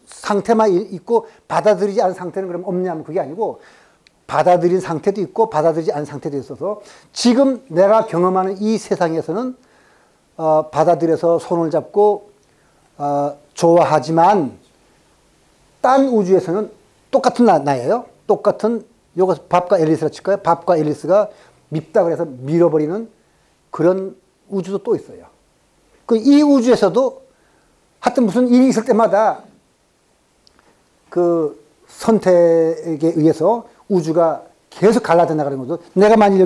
상태만 있고 받아들이지 않은 상태는 그럼 없냐면 그게 아니고 받아들인 상태도 있고 받아들이지 않은 상태도 있어서 지금 내가 경험하는 이 세상에서는 받아들여서 손을 잡고 좋아하지만 딴 우주에서는 똑같은 나예요. 똑같은 요거 밥과 앨리스라 칠까요? 밥과 앨리스가 밉다 그래서 밀어버리는 그런 우주도 또 있어요. 이 우주에서도 하여튼 무슨 일이 있을 때마다 그 선택에 의해서 우주가 계속 갈라져 나가는 거죠. 내가 만일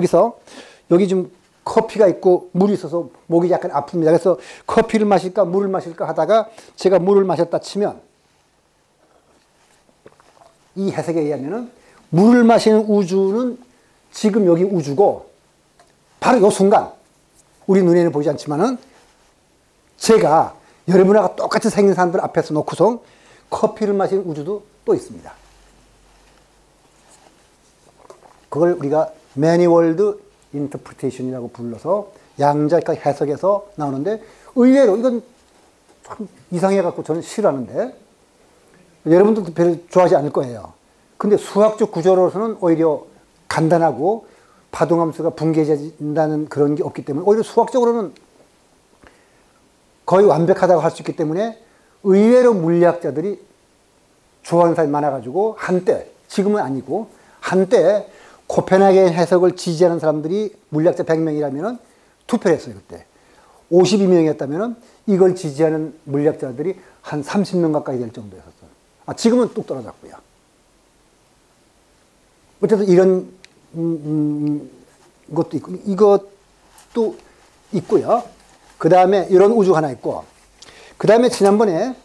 여기 좀 커피가 있고 물이 있어서 목이 약간 아픕니다. 그래서 커피를 마실까 물을 마실까 하다가 제가 물을 마셨다 치면 이 해석에 의하면은 물을 마시는 우주는 지금 여기 우주고 바로 이 순간 우리 눈에는 보이지 않지만은 제가 여러분하고 똑같이 생긴 사람들 앞에서 놓고서 커피를 마시는 우주도 또 있습니다. 그걸 우리가 Many World Interpretation이라고 불러서 양자적 해석에서 나오는데 의외로 이건 참 이상해갖고 저는 싫어하는데 여러분들도 별로 좋아하지 않을 거예요. 근데 수학적 구조로서는 오히려 간단하고 파동함수가 붕괴된다는 그런 게 없기 때문에 오히려 수학적으로는 거의 완벽하다고 할 수 있기 때문에 의외로 물리학자들이 좋아하는 사람이 많아가지고 한때, 지금은 아니고 한때 코펜하겐 해석을 지지하는 사람들이 물리학자 100명이라면 투표를 했어요. 그때 52명이었다면 이걸 지지하는 물리학자들이 한 30명 가까이 될 정도였었어요. 지금은 뚝 떨어졌고요. 어쨌든 이런 것도 있고 이것도 있고요. 그 다음에 이런 우주가 하나 있고 그 다음에 지난번에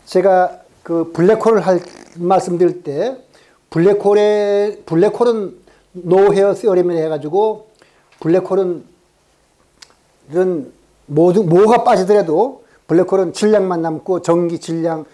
제가 그 블랙홀을 말씀드릴 때 블랙홀은 노헤어 시어림을 해가지고 블랙홀은 이런 뭐가 빠지더라도 블랙홀은 질량만 남고 전기, 질량,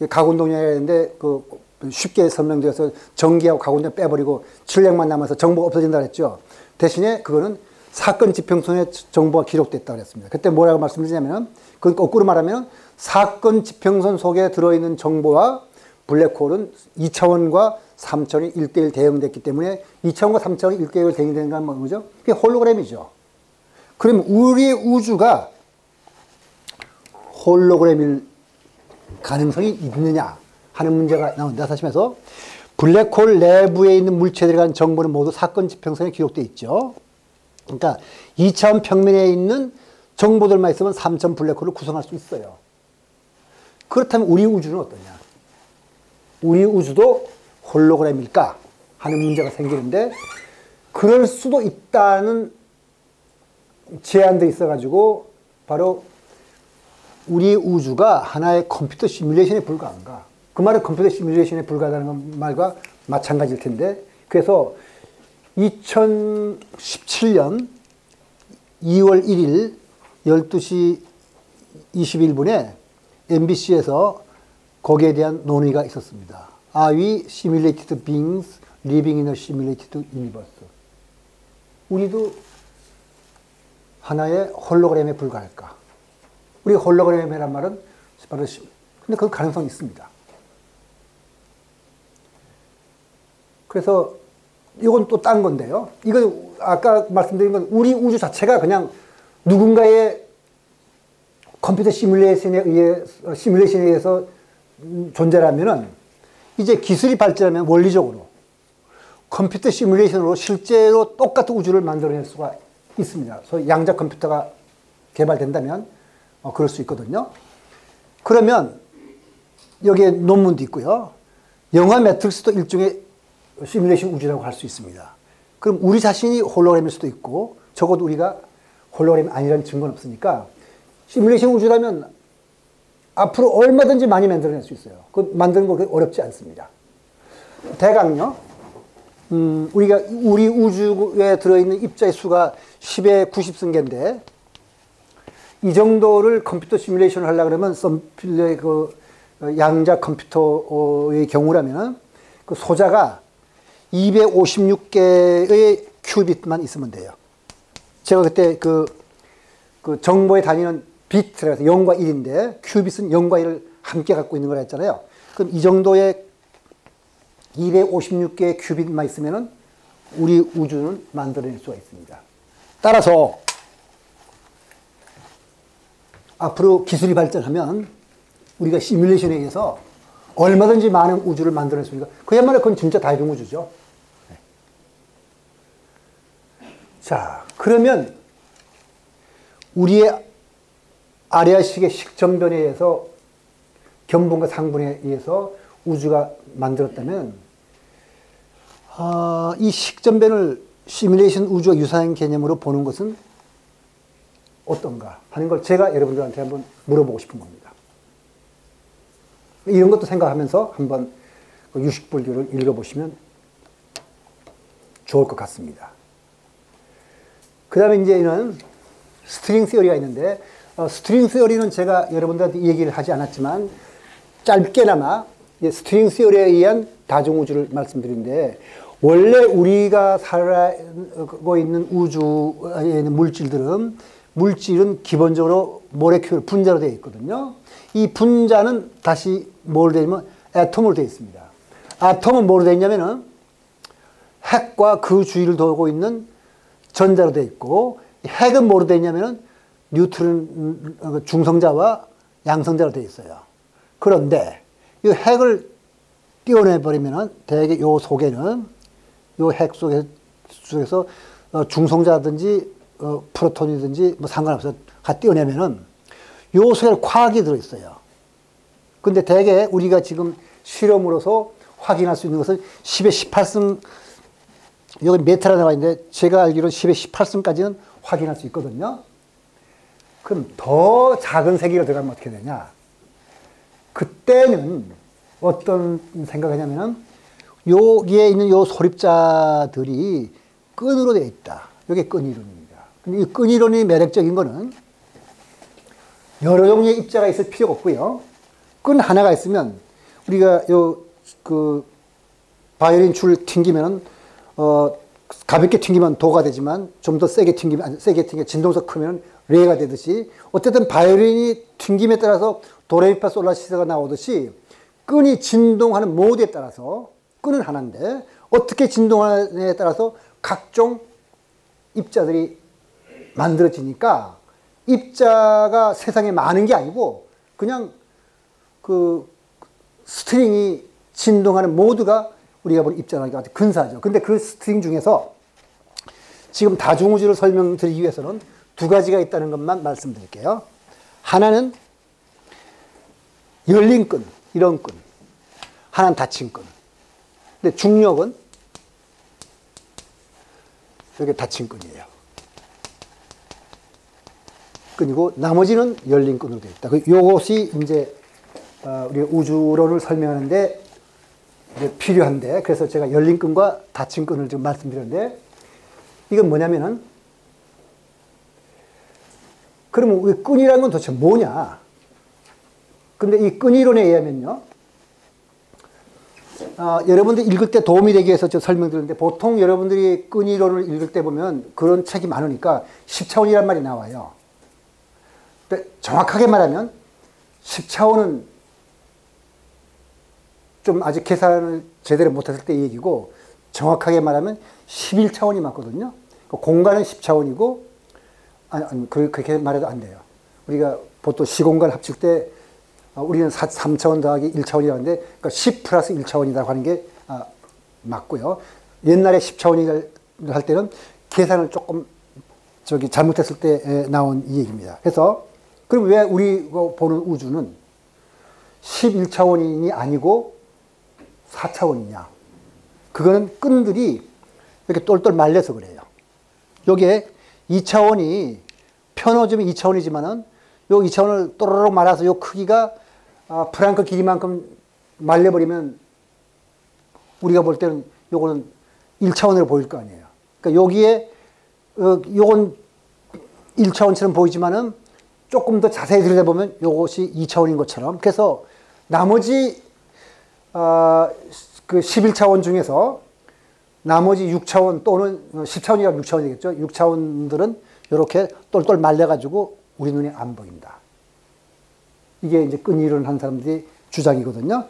가운동량이 있는데 그 쉽게 설명드려서 전기하고 가운데 빼버리고 질량만 남아서 정보가 없어진다 그랬죠. 대신에 그거는 사건 지평선에 정보가 기록됐다고 그랬습니다. 그때 뭐라고 말씀드리냐면 그건 거꾸로 말하면 사건 지평선 속에 들어있는 정보와 블랙홀은 2차원과 3차원이 1대1 대응됐기 때문에 2차원과 3차원이 1대1 대응되는 건 뭐죠? 그게 홀로그램이죠. 그럼 우리의 우주가 홀로그램일 가능성이 있느냐 하는 문제가 나온다. 사실에서 블랙홀 내부에 있는 물체들에 관한 정보는 모두 사건 지평선에 기록되어 있죠. 그러니까 2차원 평면에 있는 정보들만 있으면 3차원 블랙홀을 구성할 수 있어요. 그렇다면 우리 우주는 어떠냐? 우리 우주도 홀로그램일까 하는 문제가 생기는데 그럴 수도 있다는 제안들이 있어가지고 바로 우리 우주가 하나의 컴퓨터 시뮬레이션에 불과한가? 그 말은 컴퓨터 시뮬레이션에 불과하다는 말과 마찬가지일 텐데 그래서 2017년 2월 1일 12시 21분에 MBC에서 거기에 대한 논의가 있었습니다. Are we simulated beings living in a simulated universe? 우리도 하나의 홀로그램에 불과할까? 우리 홀로그램이란 말은 바로 근데 그 가능성이 있습니다. 그래서 이건 또 딴 건데요. 이건 아까 말씀드린 건 우리 우주 자체가 그냥 누군가의 컴퓨터 시뮬레이션에 의해서 존재라면은 이제 기술이 발전하면 원리적으로 컴퓨터 시뮬레이션으로 실제로 똑같은 우주를 만들어낼 수가 있습니다. 소위 양자 컴퓨터가 개발된다면 그럴 수 있거든요. 그러면 여기에 논문도 있고요. 영화 매트릭스도 일종의 시뮬레이션 우주라고 할 수 있습니다. 그럼 우리 자신이 홀로그램일 수도 있고 적어도 우리가 홀로그램이 아니라는 증거는 없으니까 시뮬레이션 우주라면 앞으로 얼마든지 많이 만들어낼 수 있어요. 그 만드는 거 그렇게 어렵지 않습니다. 대강요, 우리 우주에 들어있는 입자의 수가 10의 90승계인데, 이 정도를 컴퓨터 시뮬레이션을 하려고 그러면, 썸필러의 그 양자 컴퓨터의 경우라면, 그 소자가 256개의 큐빗만 있으면 돼요. 제가 그때 그 정보에 다니는 비트라 해서 0과 1인데, 큐빗은 0과 1을 함께 갖고 있는 거라 했잖아요. 그럼 이 정도의 256개의 큐빗만 있으면은 우리 우주는 만들어낼 수가 있습니다. 따라서 앞으로 기술이 발전하면 우리가 시뮬레이션에 의해서 얼마든지 많은 우주를 만들어낼 수 있으니까 그야말로 그건 진짜 다중우주죠. 자, 그러면 우리의 아래아식의 식전변에 의해서 견본과 상분에 의해서 우주가 만들었다면 이 식전변을 시뮬레이션 우주와 유사한 개념으로 보는 것은 어떤가 하는 걸 제가 여러분들한테 한번 물어보고 싶은 겁니다. 이런 것도 생각하면서 한번 유식불교를 읽어보시면 좋을 것 같습니다. 그 다음에 이제는 스트링 시어리가 있는데, 스트링 시어리는 제가 여러분들한테 얘기를 하지 않았지만 짧게나마 스트링 시어리에 의한 다중우주를 말씀드리는데, 원래 우리가 살고 있는 우주에 있는 물질은 기본적으로 모레큘, 분자로 되어 있거든요. 이 분자는 다시 뭐로 되어 있냐면 애톰으로 되어 있습니다. 아톰은 뭐로 되어 있냐면은 핵과 그 주위를 돌고 있는 전자로 되어 있고, 핵은 뭐로 되어 있냐면은 뉴트론, 중성자와 양성자로 되어 있어요. 그런데 이 핵을 띄워내버리면은 대개 요 속에는, 요 핵 속에서 중성자든지 프로톤이든지 뭐 상관없어요. 다 띄워내면은 요 속에 과학이 들어있어요. 근데 대개 우리가 지금 실험으로서 확인할 수 있는 것은 10의 18승, 여기 메타라 나와 있는데 제가 알기로는 10의 18승까지는 확인할 수 있거든요. 그럼 더 작은 세계가 들어가면 어떻게 되냐? 그때는 어떤 생각을 하냐면은 여기에 있는 요 소립자들이 끈으로 되어 있다. 이게 끈이론입니다. 근데 이 끈이론이 매력적인 거는 여러 종류의 입자가 있을 필요가 없고요. 끈 하나가 있으면 우리가 바이올린 줄 튕기면은 가볍게 튕기면 도가 되지만 좀 더 세게 튕기면 진동성 크면 레가 되듯이, 어쨌든 바이올린이 튕김에 따라서 도레미파 솔라시도가 나오듯이 끈이 진동하는 모드에 따라서, 끈은 하나인데 어떻게 진동하느냐에 따라서 각종 입자들이 만들어지니까 입자가 세상에 많은 게 아니고 그냥 그 스트링이 진동하는 모드가 우리가 보는 입자라는 게 근사하죠. 근데 그 스트링 중에서 지금 다중우주를 설명드리기 위해서는 두 가지가 있다는 것만 말씀드릴게요. 하나는 열린 끈, 이런 끈. 하나는 닫힌 끈. 근데 중력은 이렇게 닫힌 끈이에요. 끈이고 나머지는 열린 끈으로 되어 있다. 이것이 이제 우리 우주론을 설명하는데 이제 필요한데, 그래서 제가 열린 끈과 닫힌 끈을 지금 말씀드렸는데, 이건 뭐냐면은, 그러면 이 끈이라는 건 도대체 뭐냐? 근데 이 끈이론에 의하면요, 여러분들 읽을 때 도움이 되기 위해서 저 설명드렸는데, 보통 여러분들이 끈이론을 읽을 때 보면 그런 책이 많으니까 10차원이란 말이 나와요. 근데 정확하게 말하면 10차원은 좀 아직 계산을 제대로 못했을 때 얘기고, 정확하게 말하면 11차원이 맞거든요. 공간은 10차원이고, 아니, 그렇게 말해도 안 돼요. 우리가 보통 시공간 합칠 때, 우리는 3차원 더하기 1차원이라고 하는데, 그러니까 10 플러스 1차원이라고 하는 게 맞고요. 옛날에 10차원을 할 때는 계산을 조금 잘못했을 때 나온 이 얘기입니다. 그래서, 그럼 왜 우리 보는 우주는 11차원이 아니고 4차원이냐? 그거는 끈들이 이렇게 똘똘 말려서 그래요. 여기에 2차원이, 편어지면 2차원이지만은 요 2차원을 또르륵 말아서 요 크기가 프랑크 길이만큼 말려버리면 우리가 볼 때는 요거는 1차원으로 보일 거 아니에요. 그러니까 여기에 요건 1차원처럼 보이지만은 조금 더 자세히 들여다보면 요것이 2차원인 것처럼. 그래서 나머지 그 11차원 중에서 나머지 6차원 또는 10차원이라 6차원이 되겠죠. 6차원들은 이렇게 똘똘 말려가지고 우리 눈에 안 보인다. 이게 이제 끈이론 한 사람들이 주장이거든요.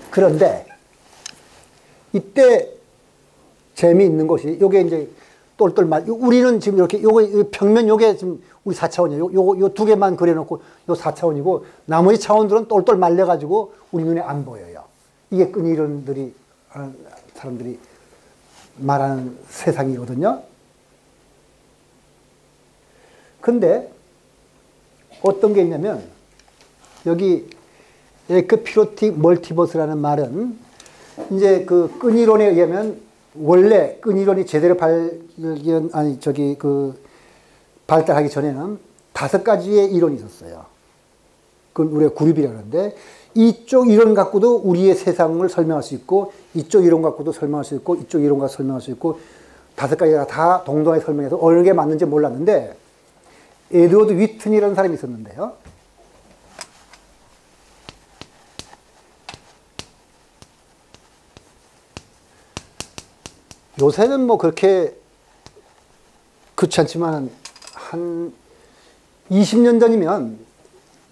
그런데 이때 재미있는 것이 요게 이제 똘똘 우리는 지금 이렇게 요거 평면 요게 지금 우리 4차원이에요. 요 두 개만 그려놓고 요 4차원이고 나머지 차원들은 똘똘 말려가지고 우리 눈에 안 보여요. 이게 끈이론들이 사람들이 말하는 세상이거든요. 근데 어떤 게 있냐면 여기 에크피로틱 멀티버스라는 말은 이제 그 끈이론에 의하면 원래 끈이론이 제대로 발달하기 전에는 5가지의 이론이 있었어요. 그건 우리가 구립이라고 하는데 이쪽 이론 갖고도 우리의 세상을 설명할 수 있고 이쪽 이론 갖고도 설명할 수 있고 이쪽 이론 갖고 설명할 수 있고 5가지가 다 동등하게 설명해서 어느 게 맞는지 몰랐는데 에드워드 위튼이라는 사람이 있었는데요. 요새는 뭐 그렇게 그렇지 않지만 한 20년 전이면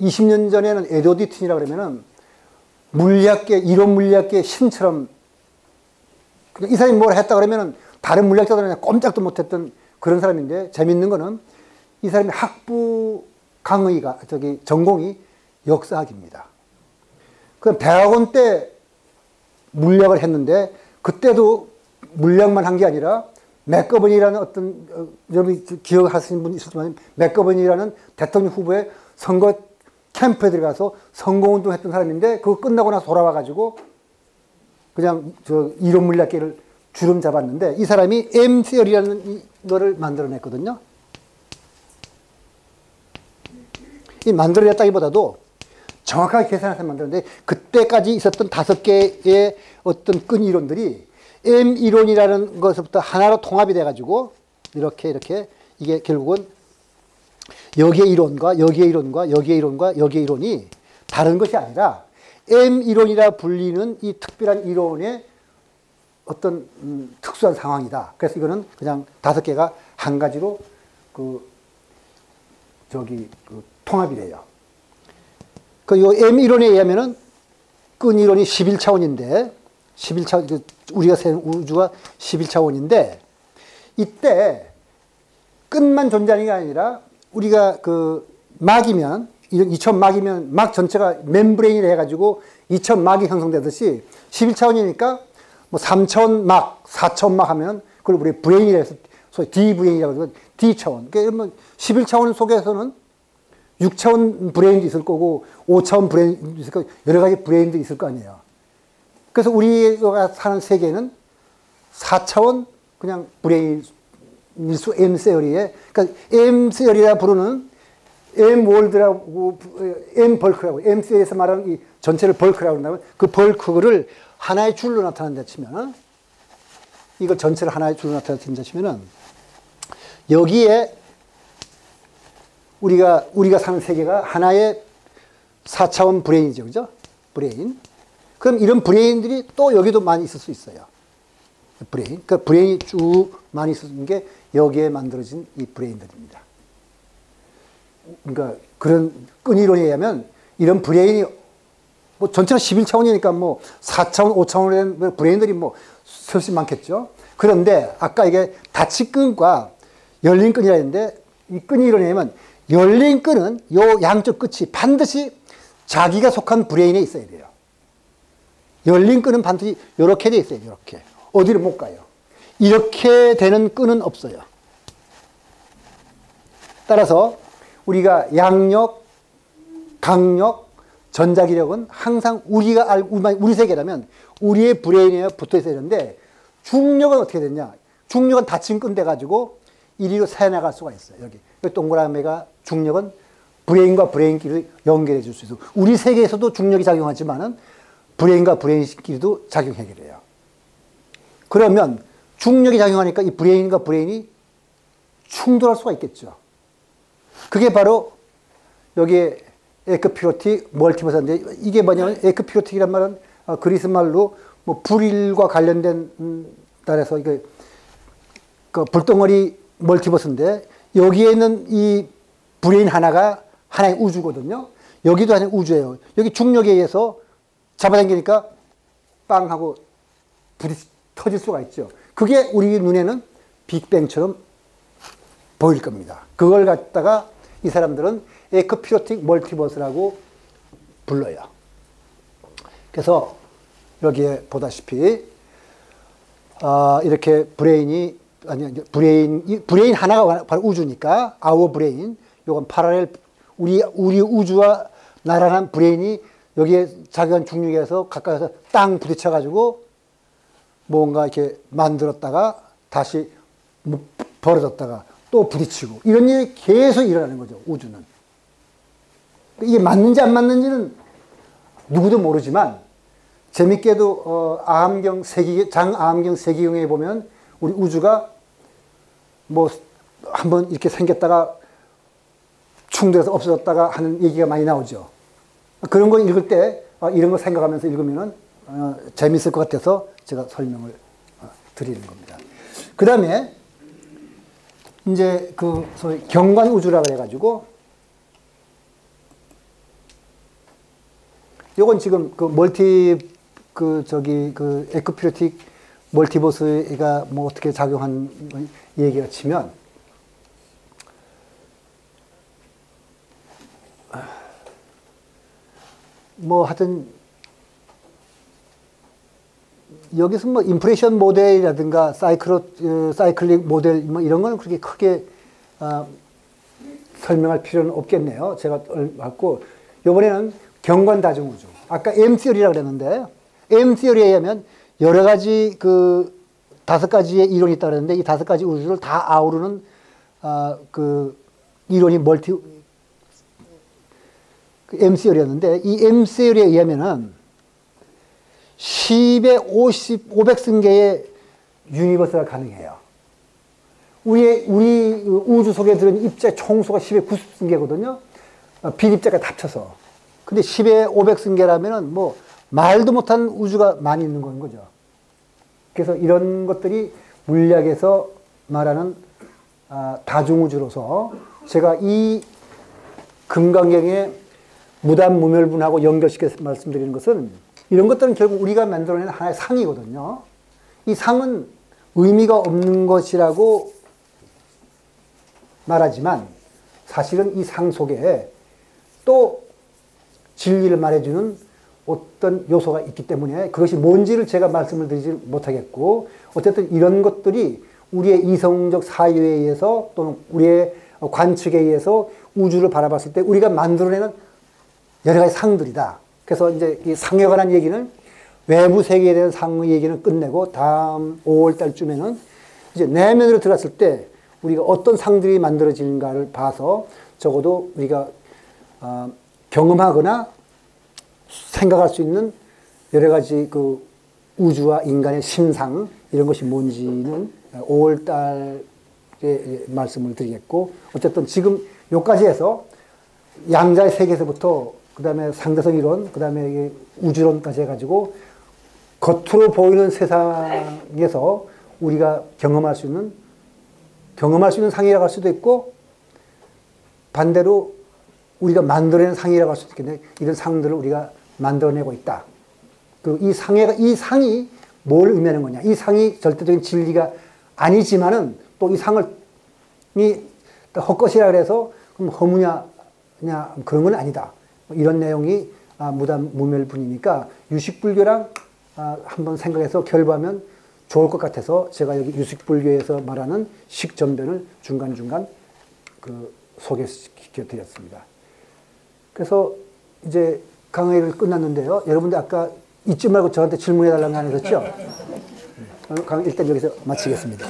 20년 전에는 에드워드 위튼이라고 그러면은 물리학계, 이론 물리학계 신처럼 이 사람이 뭘 했다 그러면은 다른 물리학자들은 꼼짝도 못했던 그런 사람인데 재밌는 거는 이 사람이 학부 강의가 전공이 역사학입니다. 그 대학원 때 물리학을 했는데 그때도 물리학만 한 게 아니라 맥거번이라는 어떤 여러분이 기억하시는 분이 있었지만 맥거번이라는 대통령 후보의 선거 캠프에 들어가서 선거운동 했던 사람인데 그거 끝나고 나서 돌아와 가지고 그냥 이론 물리학계를 주름 잡았는데 이 사람이 M-세어리라는 거를 만들어냈거든요. 이 만들어냈다기보다도 정확하게 계산해서 만들었는데 그때까지 있었던 5개의 어떤 끈 이론들이 M 이론이라는 것부터 하나로 통합이 돼가지고 이렇게 이게 결국은 여기의 이론과 여기의 이론과 여기의 이론과 여기의 이론이 다른 것이 아니라 M 이론이라 불리는 이 특별한 이론의 어떤 특수한 상황이다. 그래서 이거는 그냥 5개가 한 가지로 통합이 돼요. 요 M 이론에 의하면은 끈 이론이 11차원인데 11차원 우리가 세는 우주가 11차원인데 이때 끈만 존재하는 게 아니라 우리가 막이면 2차원 막이면 막 전체가 멤브레인이라 해가지고 2차원 막이 형성되듯이 11차원이니까 뭐 3차원 막, 4차원 막 하면 그걸 우리 브레인이라 해서 소위 D브레인이라고 해서 D차원. 그러니까 11차원 속에서는 6차원 브레인도 있을 거고 5차원 브레인도 있을 거고 여러 가지 브레인도 있을 거 아니에요. 그래서 우리가 사는 세계는 4차원 그냥 브레인 밀수 M-세어리에 그러니까 M-세어리라 부르는 M-월드라고 M-벌크라고 M-세어리에서 말하는 이 전체를 벌크라고 한다면 그 벌크를 하나의 줄로 나타낸다 치면은 이걸 전체를 하나의 줄로 나타낸다 치면은 여기에 우리가 사는 세계가 하나의 4차원 브레인이죠. 그죠? 브레인. 그럼 이런 브레인들이 또 여기도 많이 있을 수 있어요. 브레인. 그러니까 브레인이 쭉 많이 있는 게 여기에 만들어진 이 브레인들입니다. 그러니까 그런 끈이론에 의하면 이런 브레인이 뭐 전체가 11차원이니까 뭐 4차원, 5차원에 된 브레인들이 뭐 수없이 많겠죠. 그런데 아까 이게 닫힌 끈과 열린 끈이라 했는데 이 끈이론에 의하면 열린 끈은 요 양쪽 끝이 반드시 자기가 속한 브레인에 있어야 돼요. 열린 끈은 반드시 이렇게 돼 있어요. 이렇게. 어디로 못 가요. 이렇게 되는 끈은 없어요. 따라서 우리가 양력, 강력, 전자기력은 항상 우리가 알고, 우리 세계라면 우리의 브레인에 붙어 있어야 되는데 중력은 어떻게 됐냐. 중력은 닫힌 끈 돼가지고 이리로 새나갈 수가 있어요. 여기 동그라미가 중력은 브레인과 브레인끼리 연결해 줄 수 있어. 우리 세계에서도 중력이 작용하지만은 브레인과 브레인끼리도 작용해 그래요. 그러면 중력이 작용하니까 이 브레인과 브레인이 충돌할 수가 있겠죠. 그게 바로 여기에 에크피로틱 멀티버스인데, 이게 뭐냐면 에크피로틱이란 말은 그리스 말로 뭐 불일과 관련된 따라서 이게 그 불덩어리 멀티버스인데, 여기에 있는 이 브레인 하나가 하나의 우주거든요. 여기도 하나의 우주예요. 여기 중력에 의해서 잡아당기니까 빵 하고 불이 터질 수가 있죠. 그게 우리 눈에는 빅뱅처럼 보일 겁니다. 그걸 갖다가 이 사람들은 에크피로틱 멀티버스라고 불러요. 그래서 여기에 보다시피 이렇게 브레인 하나가 바로 우주니까 아워 브레인, 요건 파라렐, 우리 우주와 나란한 브레인이 여기에 작은 중력에서 가까이서 땅 부딪혀가지고 뭔가 이렇게 만들었다가 다시 벌어졌다가 또 부딪히고, 이런 일이 계속 일어나는 거죠, 우주는. 이게 맞는지 안 맞는지는 누구도 모르지만, 재밌게도 장암경 세기경에 보면 우리 우주가 뭐 한번 이렇게 생겼다가 충돌해서 없어졌다가 하는 얘기가 많이 나오죠. 그런 거 읽을 때 이런 거 생각하면서 읽으면은 재밌을 것 같아서 제가 설명을 드리는 겁니다. 그 다음에 이제 그 소위 경관 우주라 그래가지고, 요건 지금 그 에크피로틱 멀티버스가 뭐 어떻게 작용한 얘기가 치면, 뭐 하여튼 여기서 뭐 인프레션 모델이라든가 사이클릭 모델 뭐 이런 거는 그렇게 크게 설명할 필요는 없겠네요. 제가 봤고, 이번에는 경관 다중우주. 아까 M시어리라고 그랬는데, M시어리에 의하면 여러 가지 그 5가지의 이론이 있다고 그랬는데, 이 5가지 우주를 다 아우르는 그 이론이 M시어리였는데, 이 M시어리에 의하면은 10의 500승계의 유니버스가 가능해요. 우리 우주 속에 들은 입자 총수가 10의 90승계거든요. 비입자가 합쳐서. 근데 10의 500승계라면은 뭐 말도 못한 우주가 많이 있는 건 거죠. 그래서 이런 것들이 물리학에서 말하는 다중우주로서, 제가 이 금강경의 무단무멸분하고 연결시켜서 말씀드리는 것은, 이런 것들은 결국 우리가 만들어낸 하나의 상이거든요. 이 상은 의미가 없는 것이라고 말하지만, 사실은 이 상 속에 또 진리를 말해주는 어떤 요소가 있기 때문에, 그것이 뭔지를 제가 말씀을 드리지 못하겠고, 어쨌든 이런 것들이 우리의 이성적 사유에 의해서 또는 우리의 관측에 의해서 우주를 바라봤을 때 우리가 만들어내는 여러 가지 상들이다. 그래서 이제 이 상에 관한 얘기는, 외부 세계에 대한 상의 얘기는 끝내고, 다음 5월 달쯤에는 이제 내면으로 들어갔을 때 우리가 어떤 상들이 만들어지는가를 봐서 적어도 우리가 경험하거나 생각할 수 있는 여러 가지 그 우주와 인간의 심상, 이런 것이 뭔지는 5월 달에 말씀을 드리겠고, 어쨌든 지금 여기까지 해서 양자의 세계에서부터 그 다음에 상대성 이론, 그 다음에 우주론까지 해가지고 겉으로 보이는 세상에서 우리가 경험할 수 있는 상이라고 할 수도 있고, 반대로 우리가 만들어낸 상이라고 할 수도 있겠네. 이런 상들을 우리가 만들어내고 있다. 이 상이 뭘 의미하는 거냐. 이 상이 절대적인 진리가 아니지만은 또 이 상을 헛것이라 그래서 그럼 허무냐 그런 건 아니다. 이런 내용이 무단무멸분이니까 유식불교랑 한번 생각해서 결부하면 좋을 것 같아서, 제가 여기 유식불교에서 말하는 식전변을 중간중간 소개시켜 드렸습니다. 그래서 이제 강의를 끝났는데요. 여러분들 아까 잊지 말고 저한테 질문해 달라는 거 안 하셨죠? 일단 여기서 마치겠습니다.